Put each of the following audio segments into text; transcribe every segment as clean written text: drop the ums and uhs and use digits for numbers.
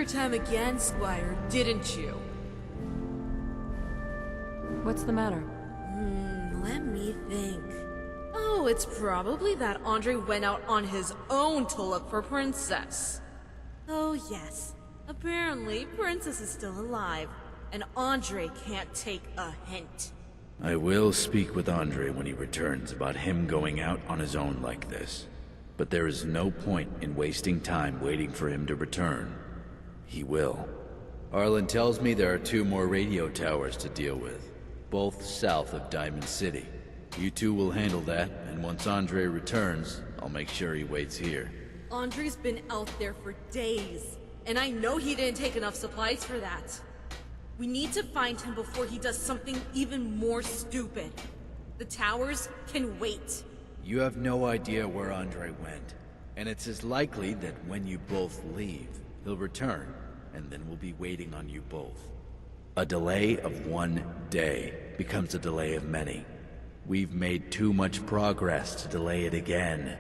your time again, Squire, didn't you? What's the matter? Let me think. Oh, it's probably that Andre went out on his own to look for Princess. Oh yes, apparently Princess is still alive, and Andre can't take a hint. I will speak with Andre when he returns about him going out on his own like this. But there is no point in wasting time waiting for him to return. He will. Arlen tells me there are 2 more radio towers to deal with, both south of Diamond City. You two will handle that, and once Andre returns, I'll make sure he waits here. Andre's been out there for days, and I know he didn't take enough supplies for that. We need to find him before he does something even more stupid. The towers can wait. You have no idea where Andre went, and it's as likely that when you both leave, he'll return, and then we'll be waiting on you both. A delay of 1 day becomes a delay of many. We've made too much progress to delay it again.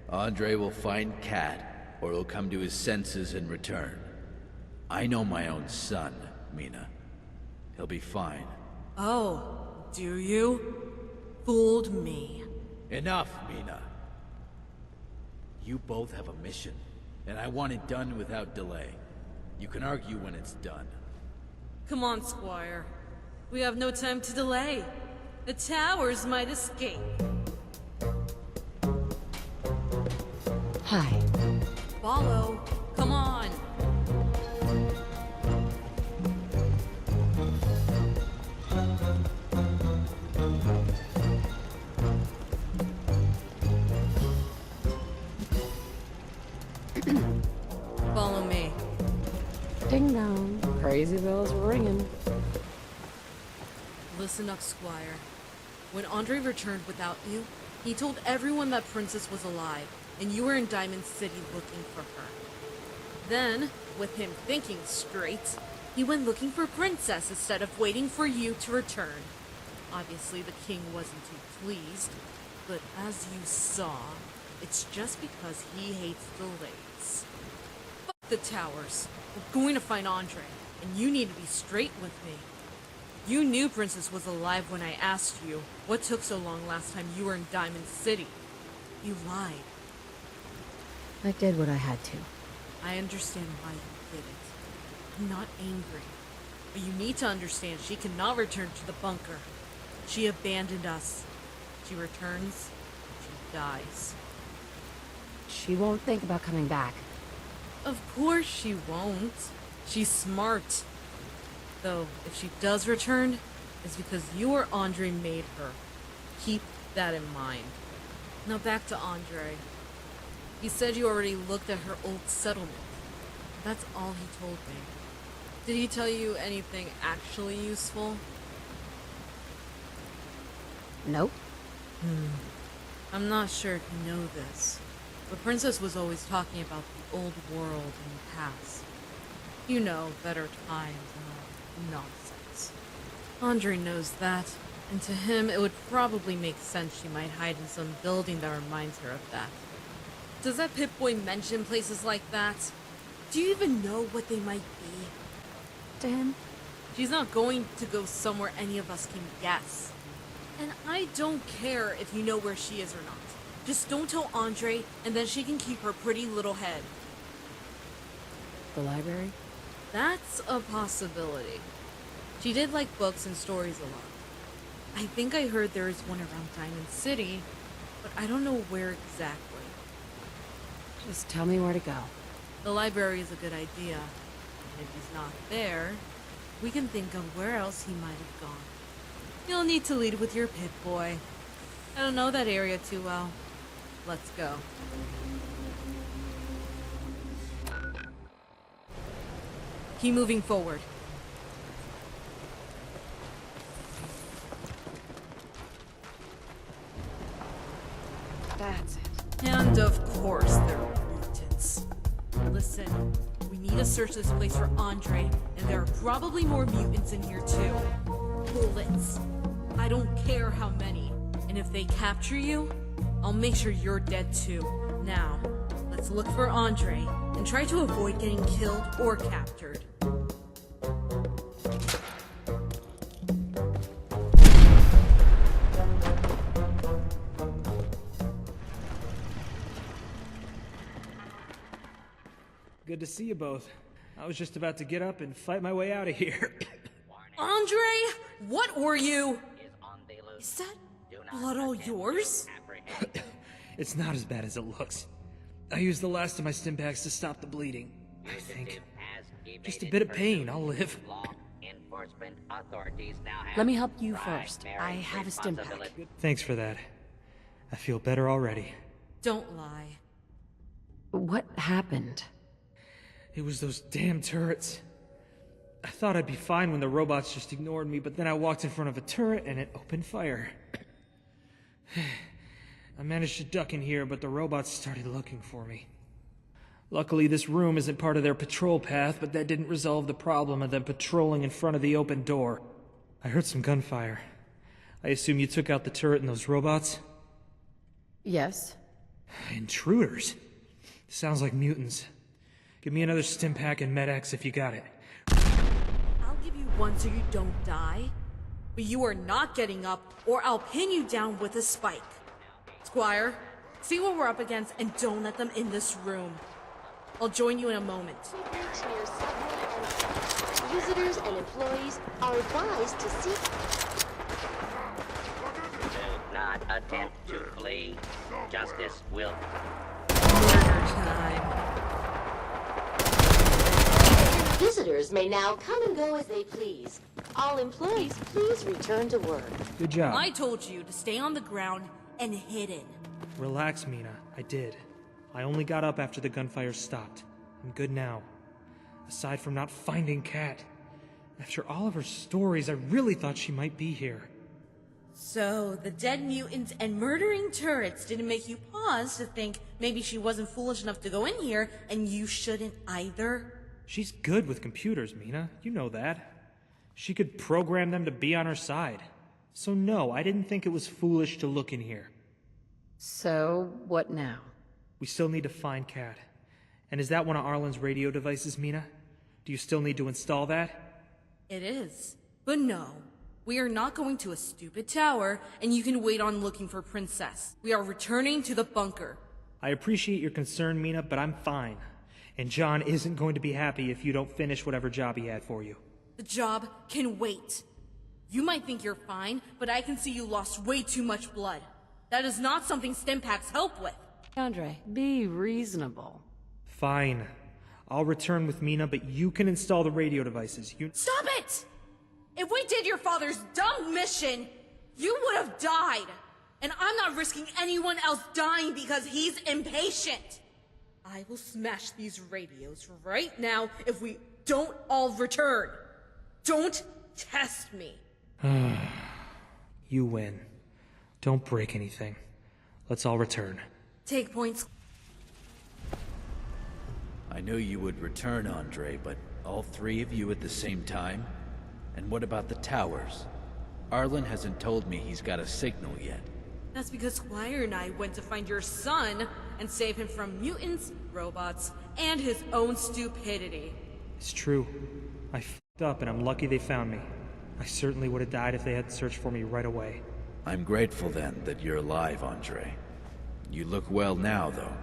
Andre will find Kat, or he'll come to his senses and return. I know my own son, Mina. He'll be fine. Oh, do you? Fooled me. Enough, Mina. You both have a mission, and I want it done without delay. You can argue when it's done. Come on, Squire. We have no time to delay. The towers might escape. Hi. Follow. Come on. Follow me. Ding dong. Crazy bells ringing. Listen up, Squire. When Andre returned without you, he told everyone that Princess was alive, and you were in Diamond City looking for her. Then, with him thinking straight, he went looking for Princess instead of waiting for you to return. Obviously, the king wasn't too pleased, but as you saw, it's just because he hates delays. Fuck the towers. We're going to find Andre, and you need to be straight with me. You knew Princess was alive when I asked you what took so long last time you were in Diamond City. You lied. I did what I had to. I understand why you did it. I'm not angry. But you need to understand she cannot return to the bunker. She abandoned us. She returns, she dies. She won't think about coming back. Of course she won't. She's smart. Though, if she does return, it's because you or Andre made her. Keep that in mind. Now back to Andre. He said you already looked at her old settlement. That's all he told me. Did he tell you anything actually useful? Nope. I'm not sure if you know this, but Princess was always talking about the old world and the past. You know, better times and all nonsense. Andre knows that, and to him it would probably make sense she might hide in some building that reminds her of that. Does that Pip-Boy mention places like that? Do you even know what they might be? To him? She's not going to go somewhere any of us can guess. And I don't care if you know where she is or not. Just don't tell Andre, and then she can keep her pretty little head. The library? That's a possibility. She did like books and stories a lot. I think I heard there is one around Diamond City, but I don't know where exactly. Just tell me where to go. The library is a good idea. And if he's not there, we can think of where else he might have gone. You'll need to lead with your Pip-Boy. I don't know that area too well. Let's go. Keep moving forward. That's it. And of course, there are mutants. Listen, we need to search this place for Andre, and there are probably more mutants in here too. Bullets. I don't care how many. And if they capture you, I'll make sure you're dead too. Now, let's Let's look for Andre and try to avoid getting killed or captured. Good to see you both. I was just about to get up and fight my way out of here. Andre, what were you? Is that blood all yours? It's not as bad as it looks. I used the last of my stim packs to stop the bleeding, I think. Just a bit of pain, I'll live. Let me help you first. I have a stim pack. Thanks for that. I feel better already. Don't lie. What happened? It was those damn turrets. I thought I'd be fine when the robots just ignored me, but then I walked in front of a turret and it opened fire. I managed to duck in here, but the robots started looking for me. Luckily, this room isn't part of their patrol path, but that didn't resolve the problem of them patrolling in front of the open door. I heard some gunfire. I assume you took out the turret and those robots? Yes. Intruders? Sounds like mutants. Give me another stim pack and med-X if you got it. I'll give you one so you don't die. But you are not getting up, or I'll pin you down with a spike. Squire, see what we're up against and don't let them in this room. I'll join you in a moment. Visitors and employees are advised to seek... Do not attempt to flee. Justice will... Murder time. Visitors may now come and go as they please. All employees, please return to work. Good job. I told you to stay on the ground and hidden. Relax, Mina. I did. I only got up after the gunfire stopped. I'm good now. Aside from not finding Kat. After all of her stories, I really thought she might be here. So, the dead mutants and murdering turrets didn't make you pause to think maybe she wasn't foolish enough to go in here, and you shouldn't either? She's good with computers, Mina. You know that. She could program them to be on her side. So no, I didn't think it was foolish to look in here. So, what now? We still need to find Kat. And is that one of Arlen's radio devices, Mina? Do you still need to install that? It is. But no. We are not going to a stupid tower, and you can wait on looking for Princess. We are returning to the bunker. I appreciate your concern, Mina, but I'm fine. And John isn't going to be happy if you don't finish whatever job he had for you. The job can wait. You might think you're fine, but I can see you lost way too much blood. That is not something stim packs help with. Andre, be reasonable. Fine. I'll return with Mina, but you can install the radio devices. Stop it! If we did your father's dumb mission, you would have died. And I'm not risking anyone else dying because he's impatient. I will smash these radios right now if we don't all return. Don't test me. You win. Don't break anything. Let's all return. Take points. I knew you would return, Andre, but all three of you at the same time? And what about the towers? Arlen hasn't told me he's got a signal yet. That's because Squire and I went to find your son and save him from mutants, robots, and his own stupidity. It's true. I f***ed up and I'm lucky they found me. I certainly would have died if they hadn't searched for me right away. I'm grateful then that you're alive, Andre. You look well now, though.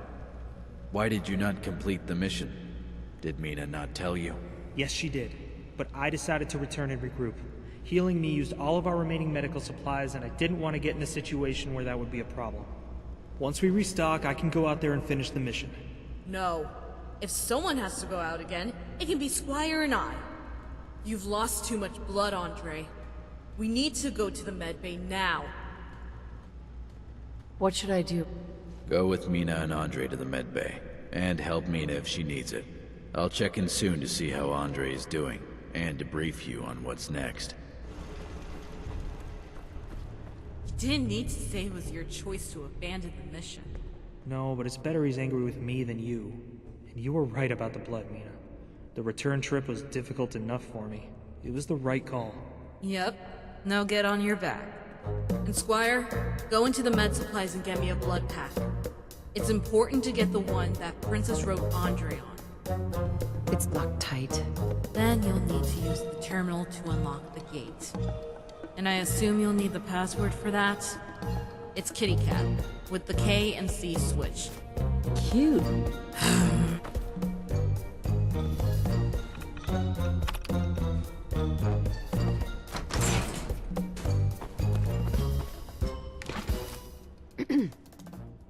Why did you not complete the mission? Did Mina not tell you? Yes, she did. But I decided to return and regroup. Healing Me used all of our remaining medical supplies, and I didn't want to get in a situation where that would be a problem. Once we restock, I can go out there and finish the mission. No. If someone has to go out again, it can be Squire and I. You've lost too much blood, Andre. We need to go to the medbay now. What should I do? Go with Mina and Andre to the medbay, and help Mina if she needs it. I'll check in soon to see how Andre is doing, and to brief you on what's next. You didn't need to say it was your choice to abandon the mission. No, but it's better he's angry with me than you. And you were right about the blood, Mina. The return trip was difficult enough for me. It was the right call. Yep. Now get on your back. And Squire, go into the med supplies and get me a blood pack. It's important to get the one that Princess wrote Andre on. It's locked tight. Then you'll need to use the terminal to unlock the gate. And I assume you'll need the password for that? It's Kitty Cat, with the K and C switched. Cute.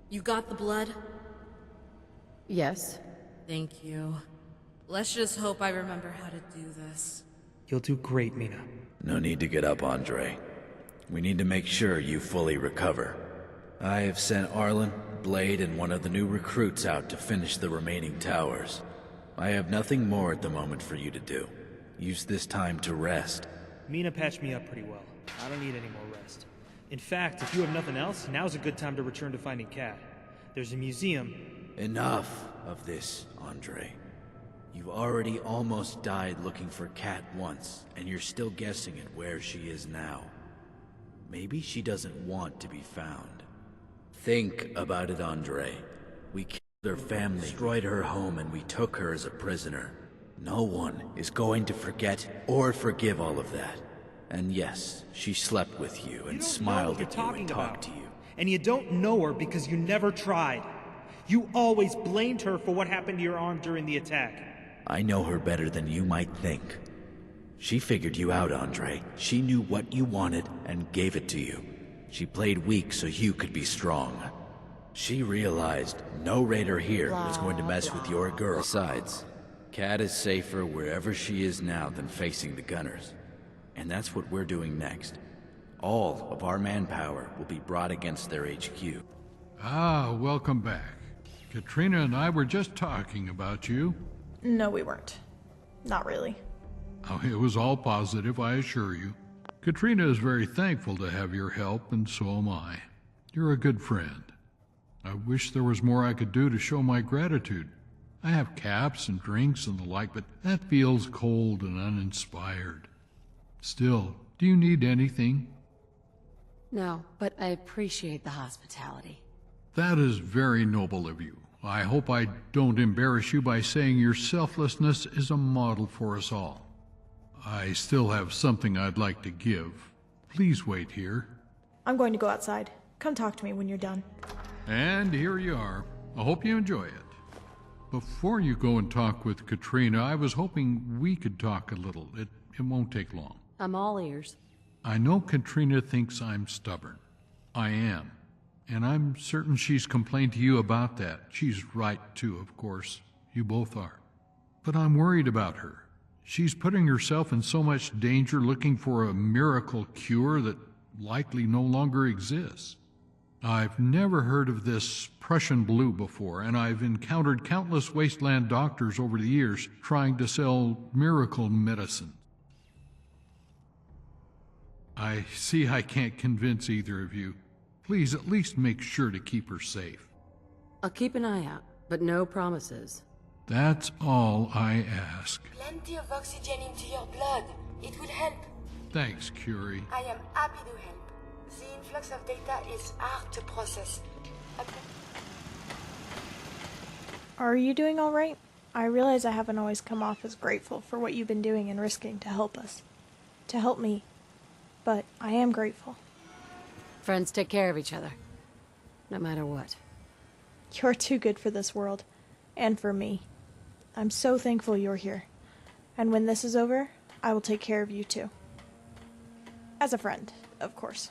You got the blood? Yes. Thank you. Let's just hope I remember how to do this. You'll do great, Mina. No need to get up, Andre. We need to make sure you fully recover. I have sent Arlen, Blade, and one of the new recruits out to finish the remaining towers. I have nothing more at the moment for you to do. Use this time to rest. Mina patched me up pretty well. I don't need any more rest. In fact, if you have nothing else, now's a good time to return to finding Kat. There's a museum. Enough of this, Andre. You already almost died looking for Kat once, and you're still guessing at where she is now. Maybe she doesn't want to be found. Think about it, Andre. We killed her family, destroyed her home, and we took her as a prisoner. No one is going to forget or forgive all of that. And yes, she slept with you and smiled at you and talked to you. And you don't know her because you never tried. You always blamed her for what happened to your arm during the attack. I know her better than you might think. She figured you out, Andre. She knew what you wanted and gave it to you. She played weak so you could be strong. She realized no raider here was going to mess with your girl. Besides, Kat is safer wherever she is now than facing the Gunners. And that's what we're doing next. All of our manpower will be brought against their HQ. Ah, welcome back. Katrina and I were just talking about you. No, we weren't. Not really. Oh, it was all positive, I assure you. Katrina is very thankful to have your help, and so am I. You're a good friend. I wish there was more I could do to show my gratitude. I have caps and drinks and the like, but that feels cold and uninspired. Still, do you need anything? No, but I appreciate the hospitality. That is very noble of you. I hope I don't embarrass you by saying your selflessness is a model for us all. I still have something I'd like to give. Please wait here. I'm going to go outside. Come talk to me when you're done. And here you are. I hope you enjoy it. Before you go and talk with Katrina, I was hoping we could talk a little. It won't take long. I'm all ears. I know Katrina thinks I'm stubborn. I am. And I'm certain she's complained to you about that. She's right, too, of course. You both are. But I'm worried about her. She's putting herself in so much danger looking for a miracle cure that likely no longer exists. I've never heard of this Prussian blue before, and I've encountered countless wasteland doctors over the years trying to sell miracle medicine. I see I can't convince either of you. Please at least make sure to keep her safe. I'll keep an eye out, but no promises. That's all I ask. Plenty of oxygen into your blood. It will help. Thanks, Curie. I am happy to help. The influx of data is hard to process. Are you doing all right? I realize I haven't always come off as grateful for what you've been doing and risking to help us. To help me. But I am grateful. Friends take care of each other. No matter what. You're too good for this world. And for me. I'm so thankful you're here. And when this is over, I will take care of you too. As a friend, of course.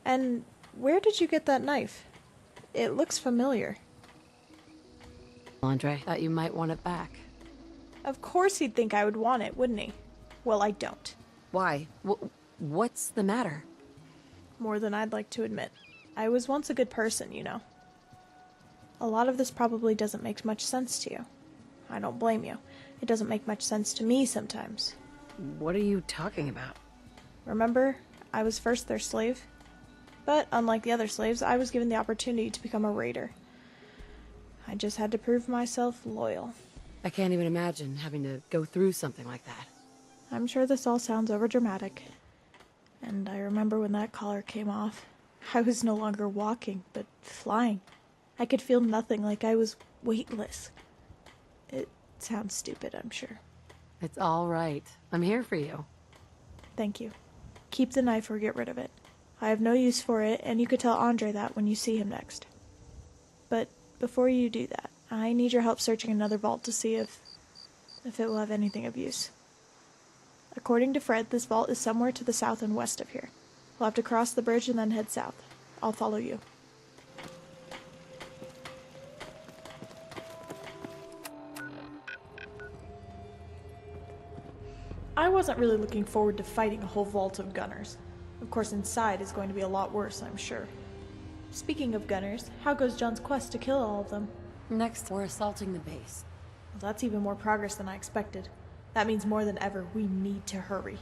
And where did you get that knife? It looks familiar. Andre, thought you might want it back. Of course he'd think I would want it, wouldn't he? Well, I don't. Why? What's the matter? More than I'd like to admit. I was once a good person, you know. A lot of this probably doesn't make much sense to you. I don't blame you. It doesn't make much sense to me sometimes. What are you talking about? Remember, I was first their slave? But unlike the other slaves, I was given the opportunity to become a raider. I just had to prove myself loyal. I can't even imagine having to go through something like that. I'm sure this all sounds overdramatic. And I remember when that collar came off. I was no longer walking, but flying. I could feel nothing, like I was weightless. It sounds stupid, I'm sure. It's all right. I'm here for you. Thank you. Keep the knife or get rid of it. I have no use for it, and you could tell Andre that when you see him next. But before you do that, I need your help searching another vault to see if it will have anything of use. According to Fred, this vault is somewhere to the south and west of here. We'll have to cross the bridge and then head south. I'll follow you. I wasn't really looking forward to fighting a whole vault of gunners. Of course, inside is going to be a lot worse, I'm sure. Speaking of gunners, how goes John's quest to kill all of them? Next, we're assaulting the base. Well, that's even more progress than I expected. That means more than ever, we need to hurry.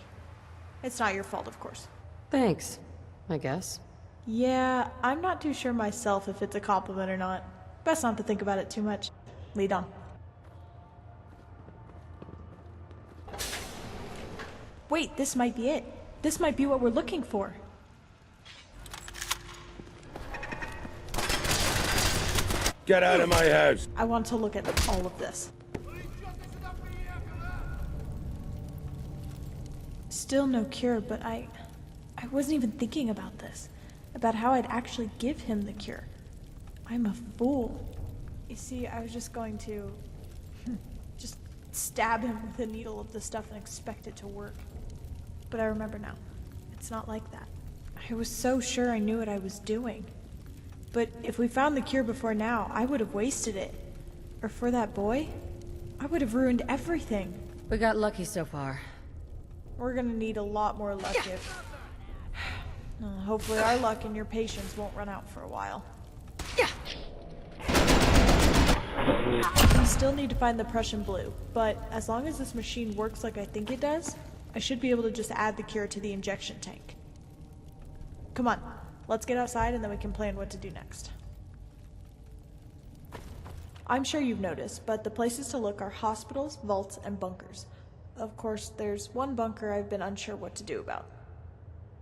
It's not your fault, of course. Thanks, I guess. Yeah, I'm not too sure myself if it's a compliment or not. Best not to think about it too much. Lead on. Wait, this might be it. This might be what we're looking for. Get out of my house! I want to look at all of this. Still no cure, but I wasn't even thinking about this. About how I'd actually give him the cure. I'm a fool. You see, I was just going to just stab him with a needle of the stuff and expect it to work. But I remember now. It's not like that. I was so sure I knew what I was doing. But if we found the cure before now, I would have wasted it. Or for that boy, I would have ruined everything. We got lucky so far. We're gonna need a lot more luck if... hopefully our luck and your patience won't run out for a while. We still need to find the Prussian blue, but as long as this machine works like I think it does, I should be able to just add the cure to the injection tank. Come on, let's get outside and then we can plan what to do next. I'm sure you've noticed, but the places to look are hospitals, vaults, and bunkers. Of course, there's one bunker I've been unsure what to do about.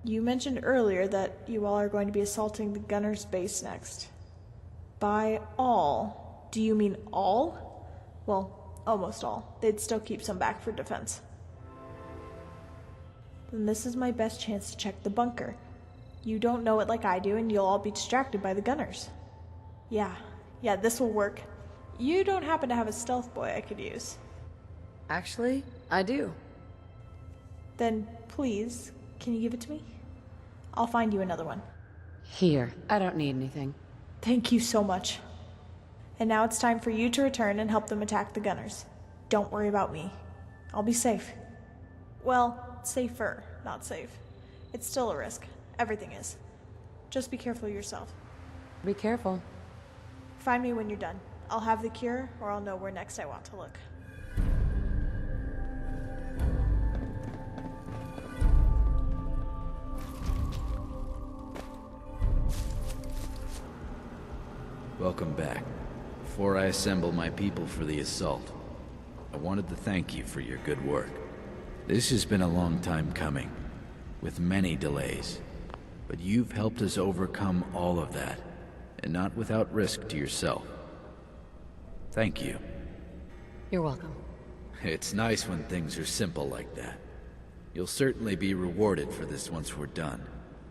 You mentioned earlier that you all are going to be assaulting the Gunners base next. By all, do you mean all? Well, almost all. They'd still keep some back for defense. Then this is my best chance to check the bunker. You don't know it like I do, and you'll all be distracted by the Gunners. Yeah, this will work. You don't happen to have a stealth boy I could use? Actually, I do. Then, please, can you give it to me? I'll find you another one. Here. I don't need anything. Thank you so much. And now it's time for you to return and help them attack the Gunners. Don't worry about me. I'll be safe. Well, safer, not safe. It's still a risk. Everything is. Just be careful yourself. Be careful. Find me when you're done. I'll have the cure, or I'll know where next I want to look. Welcome back. Before I assemble my people for the assault, I wanted to thank you for your good work. This has been a long time coming, with many delays, but you've helped us overcome all of that, and not without risk to yourself. Thank you. You're welcome. It's nice when things are simple like that. You'll certainly be rewarded for this once we're done,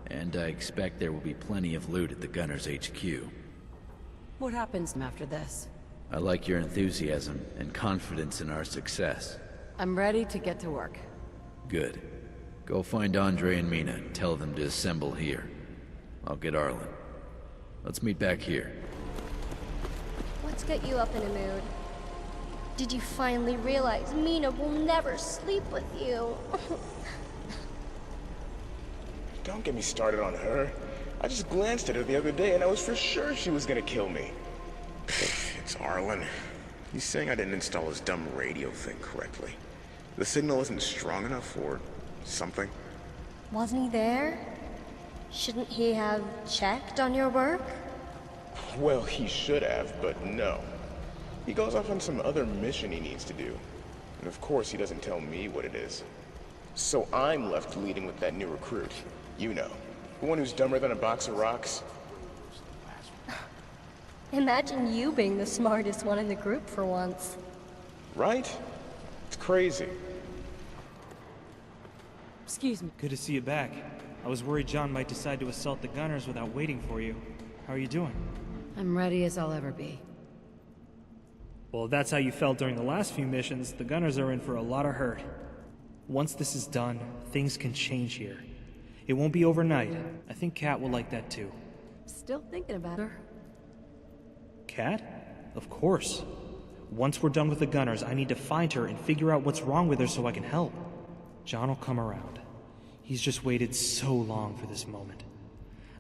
and I expect there will be plenty of loot at the Gunners HQ. What happens after this? I like your enthusiasm and confidence in our success. I'm ready to get to work. Good. Go find Andre and Mina and tell them to assemble here. I'll get Arlen. Let's meet back here. Let's get you up in a mood. Did you finally realize Mina will never sleep with you? Don't get me started on her. I just glanced at her the other day and I was for sure she was gonna kill me. It's Arlen. He's saying I didn't install his dumb radio thing correctly. The signal isn't strong enough or something. Wasn't he there? Shouldn't he have checked on your work? Well, he should have, but no. He goes off on some other mission he needs to do. And of course he doesn't tell me what it is. So I'm left leading with that new recruit. You know. The one who's dumber than a box of rocks. Imagine you being the smartest one in the group for once. Right? It's crazy. Excuse me. Good to see you back. I was worried John might decide to assault the Gunners without waiting for you. How are you doing? I'm ready as I'll ever be. Well, if that's how you felt during the last few missions, the Gunners are in for a lot of hurt. Once this is done, things can change here. It won't be overnight. I think Kat will like that too. Still thinking about her. Kat? Of course. Once we're done with the Gunners, I need to find her and figure out what's wrong with her so I can help. John will come around. He's just waited so long for this moment.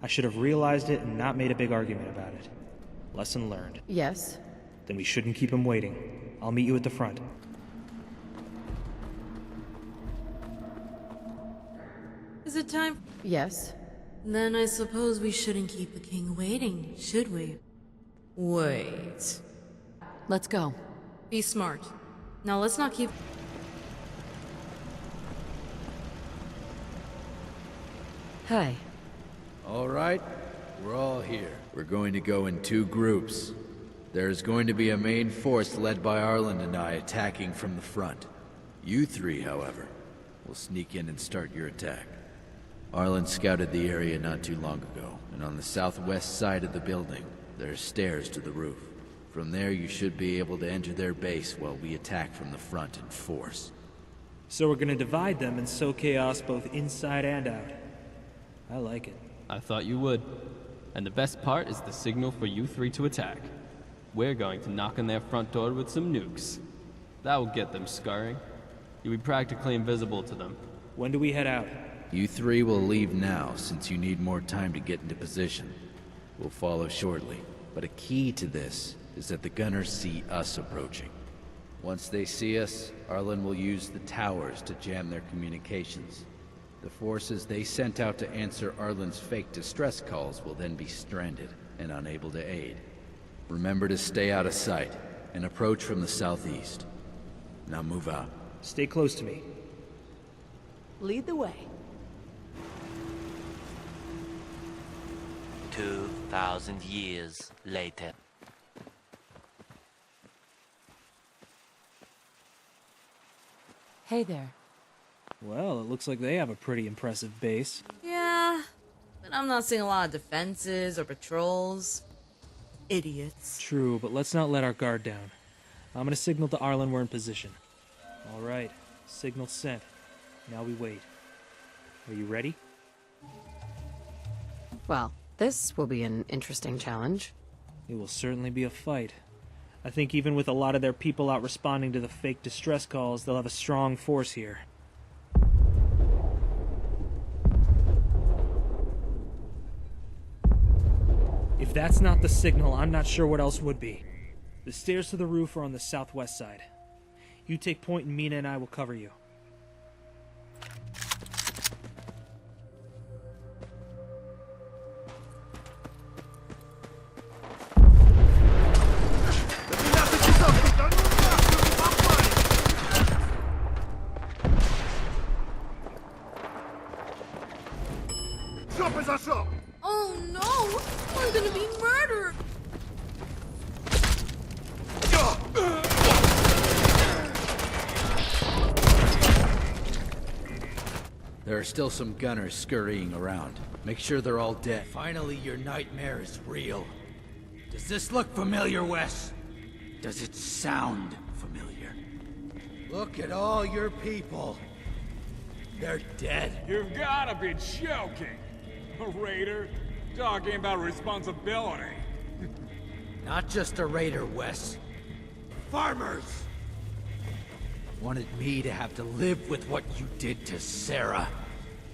I should have realized it and not made a big argument about it. Lesson learned. Yes. Then we shouldn't keep him waiting. I'll meet you at the front. Is it time? Yes. Then I suppose we shouldn't keep the king waiting, should we? Wait. Let's go. Be smart. Now let's not keep... Hi. All right, we're all here. We're going to go in 2 groups. There's going to be a main force led by Arlen and I attacking from the front. You 3, however, will sneak in and start your attack. Arlen scouted the area not too long ago, and on the southwest side of the building, there are stairs to the roof. From there, you should be able to enter their base while we attack from the front in force. So we're gonna divide them and sow chaos both inside and out. I like it. I thought you would. And the best part is the signal for you 3 to attack. We're going to knock on their front door with some nukes. That will get them scurrying. You'll be practically invisible to them. When do we head out? You 3 will leave now, since you need more time to get into position. We'll follow shortly, but a key to this is that the Gunners see us approaching. Once they see us, Arlen will use the towers to jam their communications. The forces they sent out to answer Arlen's fake distress calls will then be stranded and unable to aid. Remember to stay out of sight and approach from the southeast. Now move out. Stay close to me. Lead the way. 2,000 years later. Hey there. Well, it looks like they have a pretty impressive base. Yeah, but I'm not seeing a lot of defenses or patrols. Idiots. True, but let's not let our guard down. I'm gonna signal to Arlen we're in position. All right, signal sent. Now we wait. Are you ready? Well, this will be an interesting challenge. It will certainly be a fight. I think even with a lot of their people out responding to the fake distress calls, they'll have a strong force here. If that's not the signal, I'm not sure what else would be. The stairs to the roof are on the southwest side. You take point and Mina and I will cover you. Oh no! We're gonna be murdered! There are still some gunners scurrying around. Make sure they're all dead. Finally, your nightmare is real. Does this look familiar, Wes? Does it sound familiar? Look at all your people. They're dead. You've gotta be joking. A raider? Talking about responsibility. Not just a raider, Wes. Farmers! Wanted me to have to live with what you did to Sarah.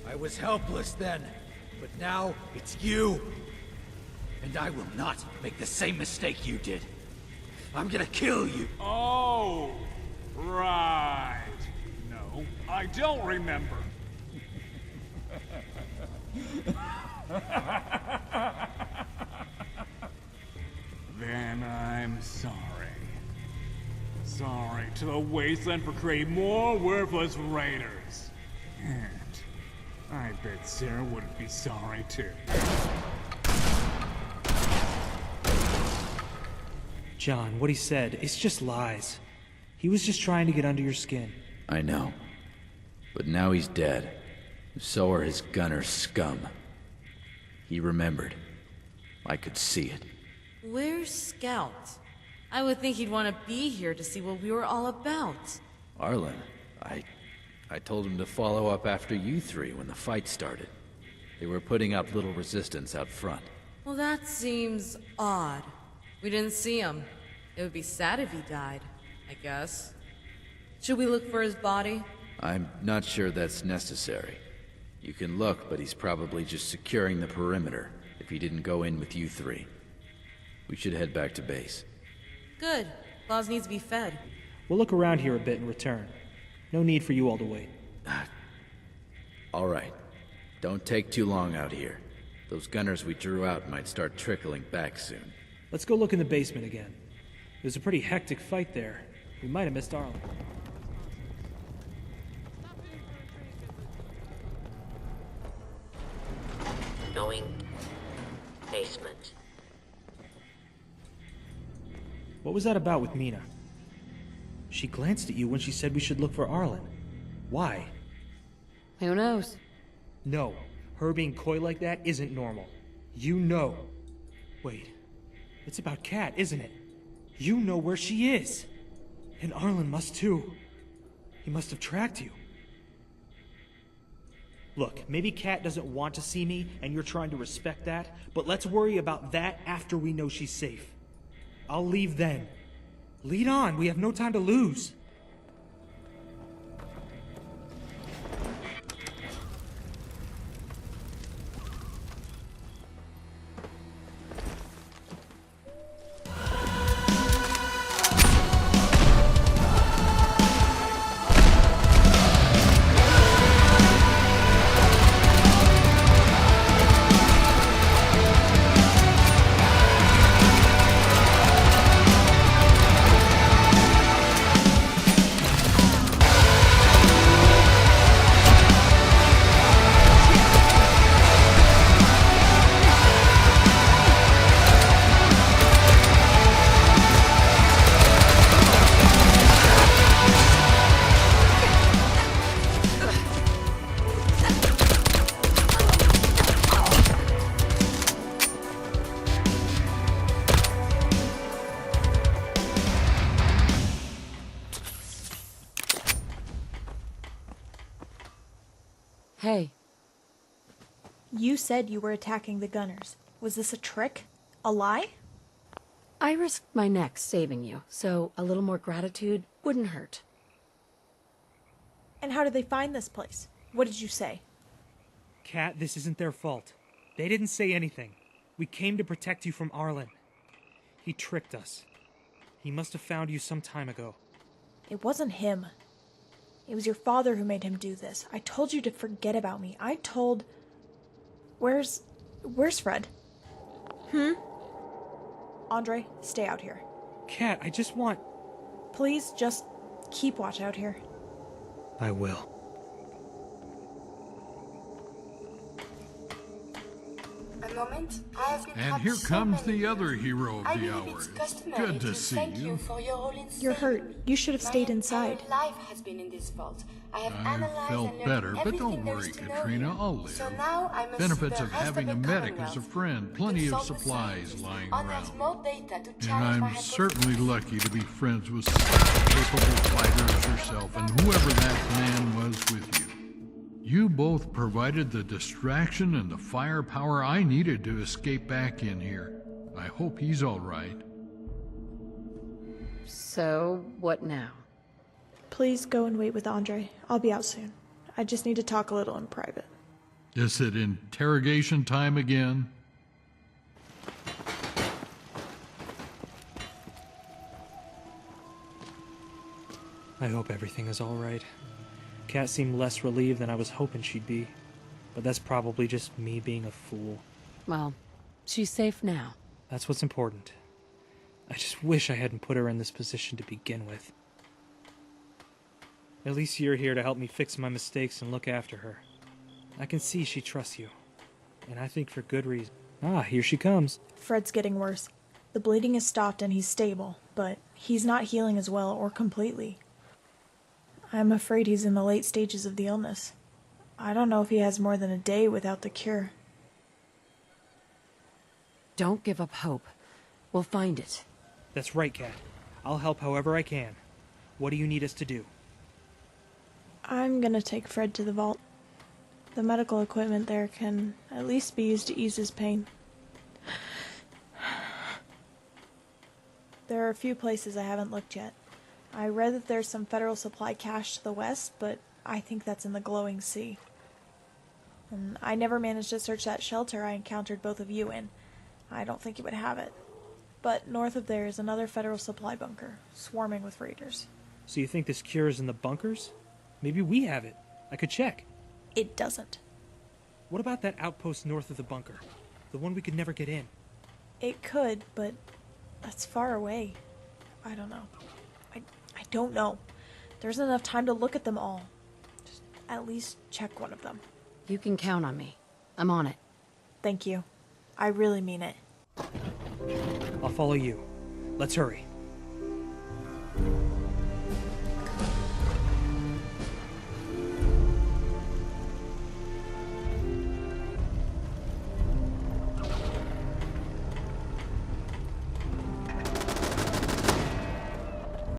I was helpless then, but now it's you. And I will not make the same mistake you did. I'm gonna kill you. Oh, right. No, I don't remember. Then I'm sorry. Sorry to the Wasteland for creating more worthless raiders. And I bet Sarah wouldn't be sorry too. John, what he said, it's just lies. He was just trying to get under your skin. I know. But now he's dead. So are his gunner scum. He remembered. I could see it. Where's Scout? I would think he'd want to be here to see what we were all about. Arlen, I told him to follow up after you three when the fight started. They were putting up little resistance out front. Well, that seems odd. We didn't see him. It would be sad if he died, I guess. Should we look for his body? I'm not sure that's necessary. You can look, but he's probably just securing the perimeter if he didn't go in with you three. We should head back to base. Good. Claus needs to be fed. We'll look around here a bit and return. No need for you all to wait. All right. Don't take too long out here. Those gunners we drew out might start trickling back soon. Let's go look in the basement again. It was a pretty hectic fight there. We might have missed Arlen. Going basement. What was that about with Mina? She glanced at you when she said we should look for Arlen. Why? Who knows? No, her being coy like that isn't normal. You know. Wait, it's about Kat, isn't it? You know where she is. And Arlen must too. He must have tracked you. Look, maybe Kat doesn't want to see me, and you're trying to respect that, but let's worry about that after we know she's safe. I'll leave then. Lead on, we have no time to lose. Hey. You said you were attacking the Gunners. Was this a trick? A lie? I risked my neck saving you, so a little more gratitude wouldn't hurt. And how did they find this place? What did you say? Kat, this isn't their fault. They didn't say anything. We came to protect you from Arlen. He tricked us. He must have found you some time ago. It wasn't him. It was your father who made him do this. I told you to forget about me. I told... Where's Fred? Andre, stay out here. Kat, I just want... Please, just keep watch out here. I will. A moment. I have been And here comes the other hero of the hour. Good to see you. You're hurt. You should have stayed inside. Life has been in this vault. I have I analyzed felt and better, learned but don't everything there worry, is to know Katrina, here. I'll live. So now I must Benefits see of the rest having a the medic as a Commonwealth. friend, plenty of Consult the supplies scientists, lying unearth around. more data to And challenge my I'm hypothesis. certainly lucky to be friends with such capable fighters yourself and whoever that man was with you. You both provided the distraction and the firepower I needed to escape back in here. I hope he's all right. So, what now? Please go and wait with Andre. I'll be out soon. I just need to talk a little in private. Is it interrogation time again? I hope everything is all right. Kat seemed less relieved than I was hoping she'd be, but that's probably just me being a fool. Well, she's safe now. That's what's important. I just wish I hadn't put her in this position to begin with. At least you're here to help me fix my mistakes and look after her. I can see she trusts you, and I think for good reason. Ah, here she comes. Fred's getting worse. The bleeding has stopped and he's stable, but he's not healing as well or completely. I'm afraid he's in the late stages of the illness. I don't know if he has more than a day without the cure. Don't give up hope. We'll find it. That's right, Kat. I'll help however I can. What do you need us to do? I'm gonna take Fred to the vault. The medical equipment there can at least be used to ease his pain. There are a few places I haven't looked yet. I read that there's some federal supply cache to the west, but I think that's in the glowing sea. And I never managed to search that shelter I encountered both of you in. I don't think it would have it. But north of there is another federal supply bunker, swarming with raiders. So you think this cure is in the bunkers? Maybe we have it. I could check. It doesn't. What about that outpost north of the bunker? The one we could never get in? It could, but that's far away. I don't know. I don't know. There isn't enough time to look at them all. Just at least check one of them. You can count on me. I'm on it. Thank you. I really mean it. I'll follow you. Let's hurry.